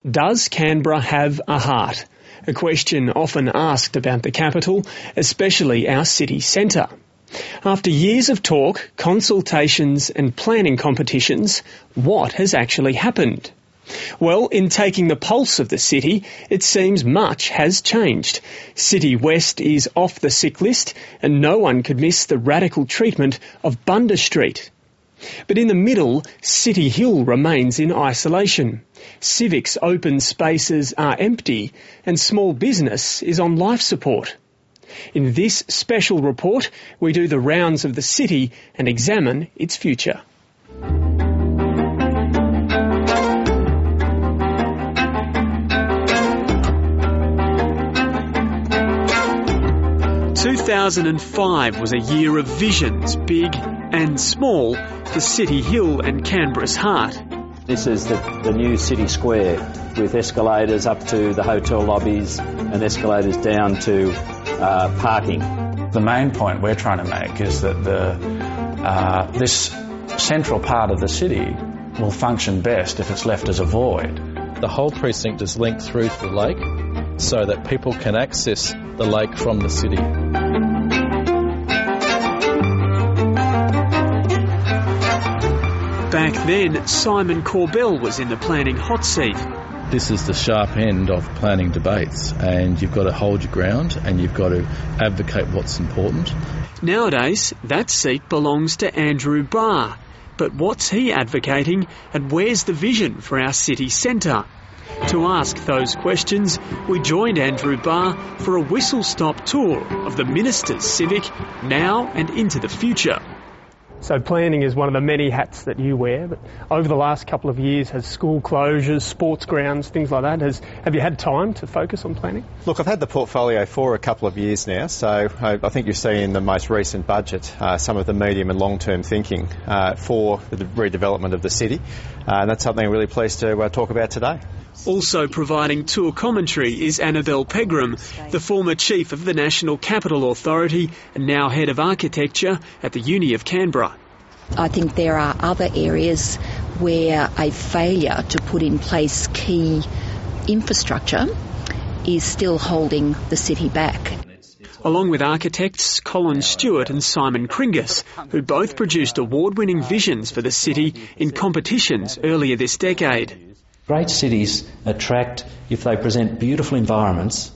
Does Canberra have a heart? A question often asked about the capital, especially our city centre. After years of talk, consultations and planning competitions, what has actually happened? Well, in taking the pulse of the city, it seems much has changed. City West is off the sick list and no one could miss the radical treatment of Bunda Street. But in the middle, City Hill remains in isolation. Civic's open spaces are empty and small business is on life support. In this special report, we do the rounds of the city and examine its future. "2005 was a year of visions, big and small, for City Hill and Canberra's heart. This is the new city square with escalators up to the hotel lobbies and escalators down to parking. The main point we're trying to make is that this central part of the city will function best if it's left as a void. The whole precinct is linked through to the lake so that people can access the lake from the city. Back then, Simon Corbell was in the planning hot seat. This is the sharp end of planning debates, and you've got to hold your ground and you've got to advocate what's important. Nowadays, that seat belongs to Andrew Barr. But what's he advocating and where's the vision for our city centre? To ask those questions, we joined Andrew Barr for a whistle-stop tour of the Minister's Civic now and into the future. So planning is one of the many hats that you wear, but over the last couple of years has school closures, sports grounds, things like that, have you had time to focus on planning? Look, I've had the portfolio for a couple of years now, so I think you've seen in the most recent budget some of the medium and long-term thinking for the redevelopment of the city, and that's something I'm really pleased to talk about today. Also providing tour commentary is Annabelle Pegram, the former chief of the National Capital Authority and now head of architecture at the Uni of Canberra. I think there are other areas where a failure to put in place key infrastructure is still holding the city back. Along with architects Colin Stewart and Simon Kringus, who both produced award-winning visions for the city in competitions earlier this decade. Great cities attract, if they present beautiful environments,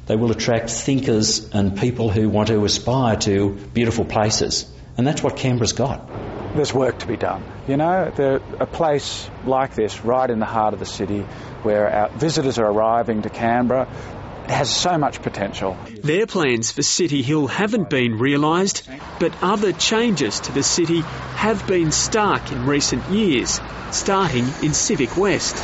they will attract thinkers and people who want to aspire to beautiful places. And that's what Canberra's got. There's work to be done. You know, a place like this, right in the heart of the city, where our visitors are arriving to Canberra, has so much potential. Their plans for City Hill haven't been realised, but other changes to the city have been stark in recent years, starting in Civic West.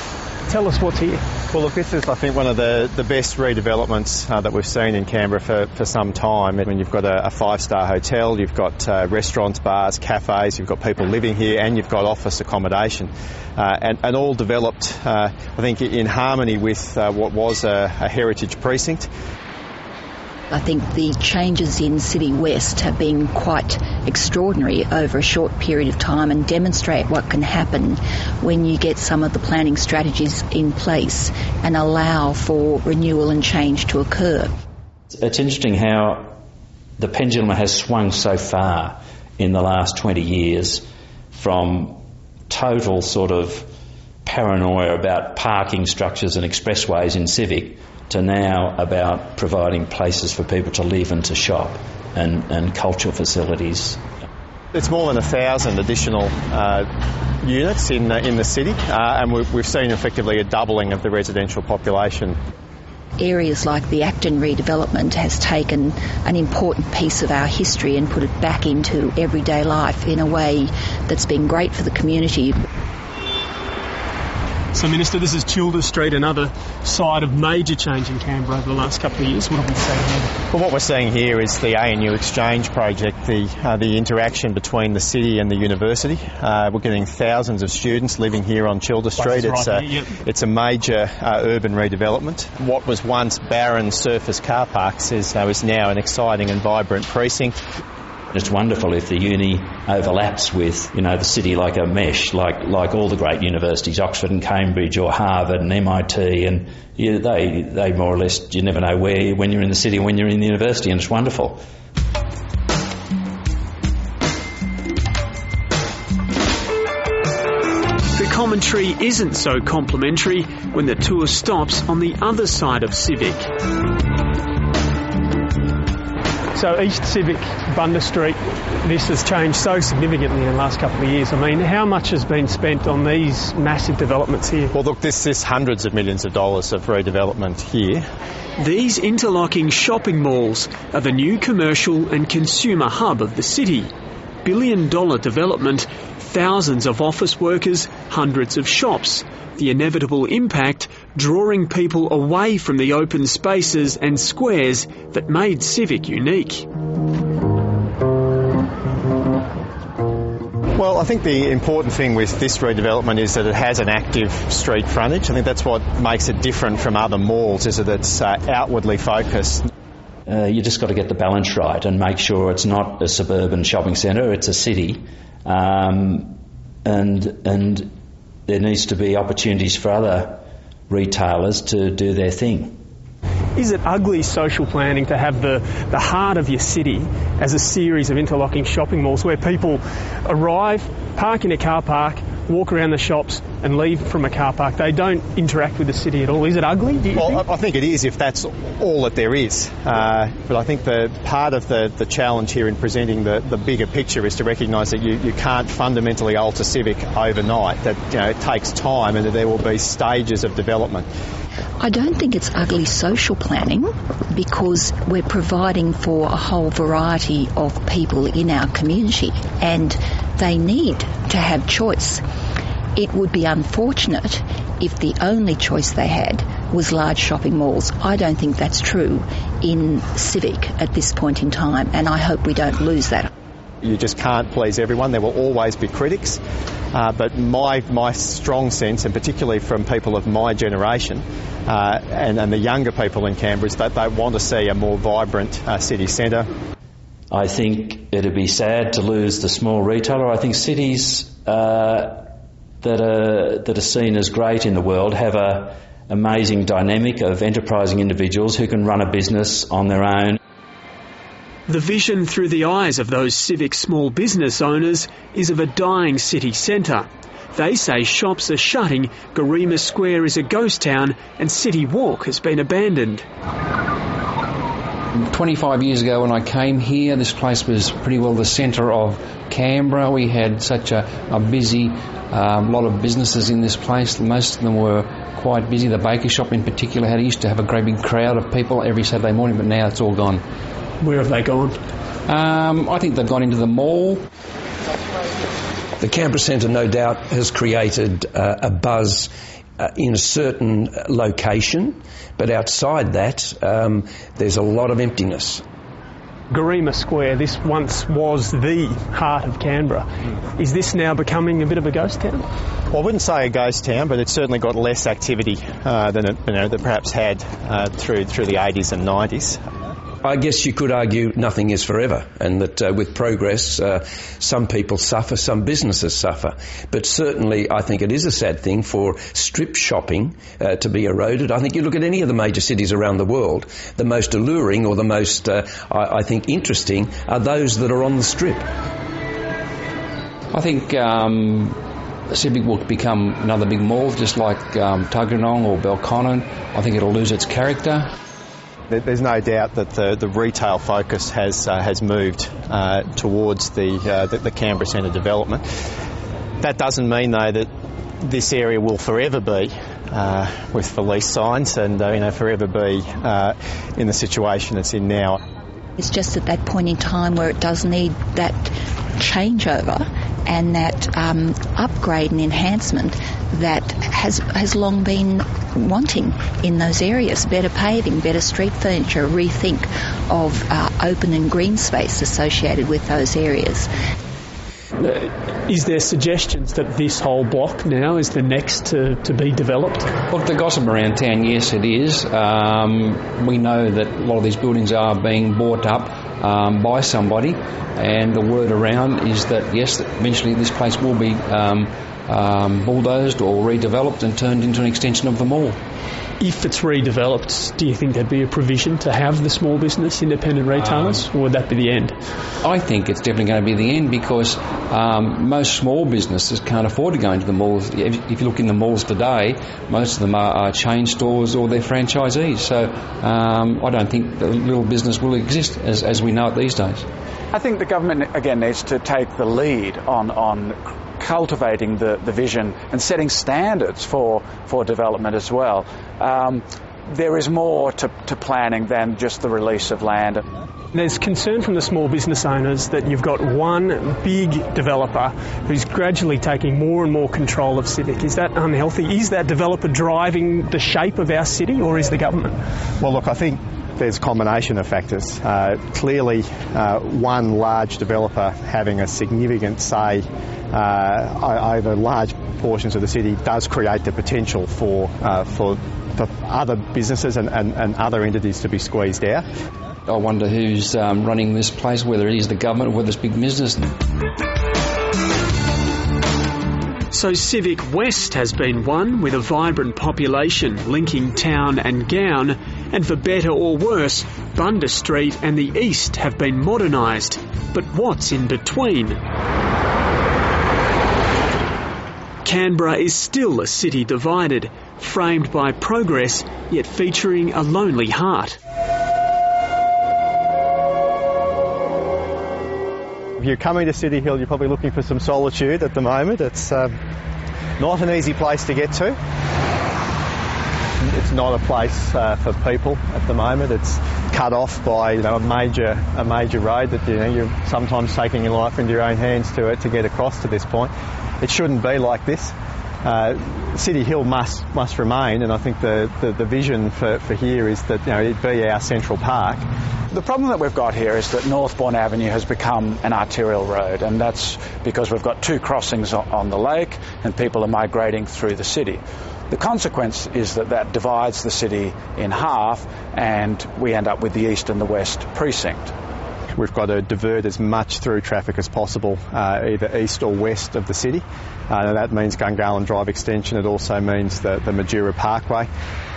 Tell us what's here. Well, look, this is, I think, one of the best redevelopments that we've seen in Canberra for some time. I mean, you've got a five-star hotel, you've got restaurants, bars, cafes, you've got people living here, and you've got office accommodation. And all developed, I think, in harmony with what was a heritage precinct. I think the changes in City West have been quite extraordinary over a short period of time and demonstrate what can happen when you get some of the planning strategies in place and allow for renewal and change to occur. It's interesting how the pendulum has swung so far in the last 20 years from total sort of paranoia about parking structures and expressways in Civic to now about providing places for people to live and to shop and cultural facilities. It's more than 1,000 additional units in the city, and we've seen effectively a doubling of the residential population. Areas like the Acton redevelopment has taken an important piece of our history and put it back into everyday life in a way that's been great for the community. So, Minister, this is Childers Street, another side of major change in Canberra over the last couple of years. What have we seen here? Well, what we're seeing here is the ANU Exchange project, the interaction between the city and the university. We're getting thousands of students living here on Childers Street. It's a major urban redevelopment. What was once barren surface car parks is now an exciting and vibrant precinct. It's wonderful if the uni overlaps with, the city like a mesh, like all the great universities, Oxford and Cambridge or Harvard and MIT, and they more or less, you never know when you're in the city and when you're in the university, and it's wonderful. The commentary isn't so complimentary when the tour stops on the other side of Civic. So East Civic, Bunda Street, this has changed so significantly in the last couple of years. I mean, how much has been spent on these massive developments here? Well, look, this is hundreds of millions of dollars of redevelopment here. These interlocking shopping malls are the new commercial and consumer hub of the city. Billion-dollar development, thousands of office workers, hundreds of shops. The inevitable impact, drawing people away from the open spaces and squares that made Civic unique. Well, I think the important thing with this redevelopment is that it has an active street frontage. I think that's what makes it different from other malls, is that it's outwardly focused. You just got to get the balance right and make sure it's not a suburban shopping centre, it's a city. And there needs to be opportunities for other retailers to do their thing. Is it ugly social planning to have the heart of your city as a series of interlocking shopping malls where people arrive, park in a car park, walk around the shops and leave from a car park? They don't interact with the city at all. Is it ugly, do you think? I think it is if that's all that there is. But I think the part of the challenge here in presenting the bigger picture is to recognise that you can't fundamentally alter Civic overnight, that it takes time and that there will be stages of development. I don't think it's ugly social planning because we're providing for a whole variety of people in our community and they need to have choice. It would be unfortunate if the only choice they had was large shopping malls. I don't think that's true in Civic at this point in time, and I hope we don't lose that. You just can't please everyone. There will always be critics. But my strong sense, and particularly from people of my generation and the younger people in Canberra, is that they want to see a more vibrant city centre. I think it'd be sad to lose the small retailer. I think cities that are seen as great in the world have a amazing dynamic of enterprising individuals who can run a business on their own. The vision through the eyes of those Civic small business owners is of a dying city centre. They say shops are shutting, Garema Square is a ghost town and City Walk has been abandoned. 25 years ago when I came here, this place was pretty well the centre of Canberra. We had such a busy lot of businesses in this place. Most of them were quite busy. The baker shop in particular used to have a great big crowd of people every Saturday morning, but now it's all gone. Where have they gone? I think they've gone into the mall. The Canberra Centre no doubt has created a buzz in a certain location, but outside that there's a lot of emptiness. Garema Square, this once was the heart of Canberra. Is this now becoming a bit of a ghost town? Well, I wouldn't say a ghost town, but it's certainly got less activity than it perhaps had through the 80s and 90s. I guess you could argue nothing is forever, and that with progress some people suffer, some businesses suffer. But certainly I think it is a sad thing for strip shopping to be eroded. I think you look at any of the major cities around the world, the most alluring or the most, I think, interesting are those that are on the strip. I think Civic will become another big mall, just like Tuggeranong or Belconnen. I think it'll lose its character. There's no doubt that the retail focus has moved towards the Canberra Centre development. That doesn't mean, though, that this area will forever be with the lease signs and forever be in the situation it's in now. It's just at that point in time where it does need that changeover and that upgrade and enhancement that has long been wanting in those areas. Better paving, better street furniture, rethink of open and green space associated with those areas. Is there suggestions that this whole block now is the next to be developed? Look, the gossip around town, yes, it is. We know that a lot of these buildings are being bought up by somebody, and the word around is that, yes, eventually this place will be bulldozed or redeveloped and turned into an extension of the mall. If it's redeveloped, do you think there'd be a provision to have the small business independent retailers, or would that be the end? I think it's definitely going to be the end, because most small businesses can't afford to go into the malls. If you look in the malls today, most of them are chain stores or they're franchisees. So I don't think the little business will exist as we know it these days. I think the government, again, needs to take the lead on cultivating the vision and setting standards for development as well. There is more to planning than just the release of land. There's concern from the small business owners that you've got one big developer who's gradually taking more and more control of Civic. Is that unhealthy? Is that developer driving the shape of our city, or is the government? Well, look, I think there's a combination of factors. Clearly, one large developer having a significant say over large portions of the city does create the potential for other businesses and other entities to be squeezed out. I wonder who's running this place, whether it is the government or whether it's big business. So Civic West has been one with a vibrant population linking town and gown, and for better or worse, Bundas Street and the East have been modernised. But what's in between? Canberra is still a city divided, framed by progress, yet featuring a lonely heart. If you're coming to City Hill, you're probably looking for some solitude at the moment. It's not an easy place to get to. It's not a place for people at the moment. It's cut off by a major road that you're sometimes taking your life into your own hands to get across to this point. It shouldn't be like this. City Hill must remain, and I think the vision for here is that it be our central park. The problem that we've got here is that Northbourne Avenue has become an arterial road, and that's because we've got two crossings on the lake and people are migrating through the city. The consequence is that divides the city in half, and we end up with the east and the west precinct. We've got to divert as much through traffic as possible, either east or west of the city. That means Gungahlin Drive extension. It also means the Majura Parkway.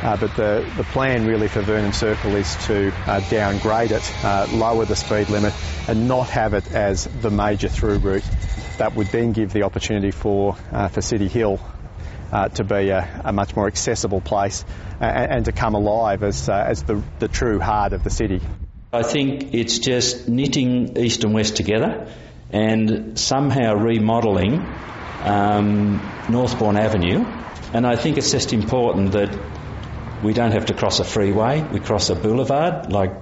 But the plan really for Vernon Circle is to downgrade it, lower the speed limit and not have it as the major through route. That would then give the opportunity for City Hill to be a much more accessible place and to come alive as the true heart of the city. I think it's just knitting east and west together and somehow remodelling Northbourne Avenue. And I think it's just important that we don't have to cross a freeway. We cross a boulevard, like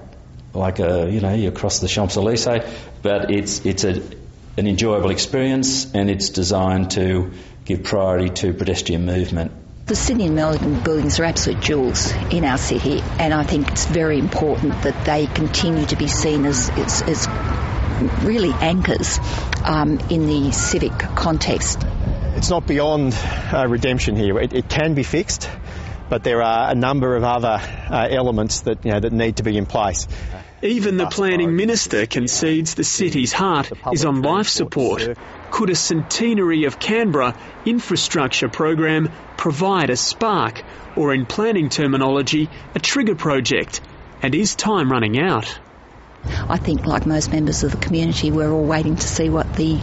you cross the Champs-Élysées, but it's an enjoyable experience, and it's designed to give priority to pedestrian movement. The Sydney and Melbourne buildings are absolute jewels in our city, and I think it's very important that they continue to be seen as really anchors in the civic context. It's not beyond redemption here. It can be fixed, but there are a number of other elements that need to be in place. Even the planning minister concedes the city's heart is on life support. Could a centenary of Canberra infrastructure program provide a spark, or in planning terminology, a trigger project? And is time running out? I think, like most members of the community, we're all waiting to see what the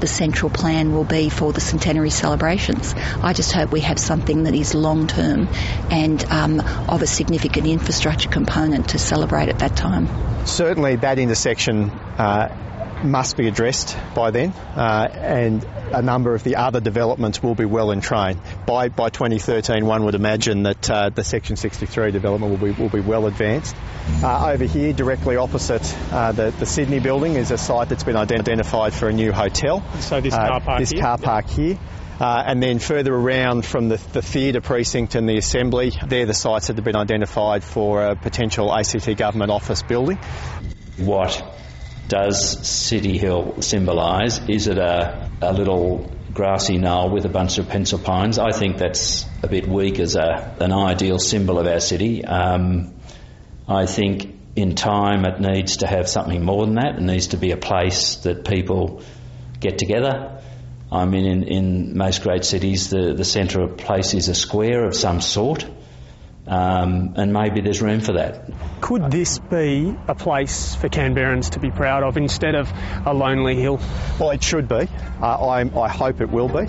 central plan will be for the centenary celebrations. I just hope we have something that is long-term and of a significant infrastructure component to celebrate at that time. Certainly that intersection must be addressed by then, and a number of the other developments will be well in train. By 2013, one would imagine that the Section 63 development will be well advanced. Over here, directly opposite the Sydney building, is a site that's been identified for a new hotel. So this car park here? Car park here. And then further around from the theatre precinct and the assembly, they're the sites that have been identified for a potential ACT government office building. What does City Hill symbolise? Is it a little grassy knoll with a bunch of pencil pines? I think that's a bit weak as an ideal symbol of our city. I think in time it needs to have something more than that. It needs to be a place that people get together. I mean, in most great cities, the centre of a place is a square of some sort, and maybe there's room for that. Could this be a place for Canberrans to be proud of instead of a lonely hill? Well, it should be. I hope it will be.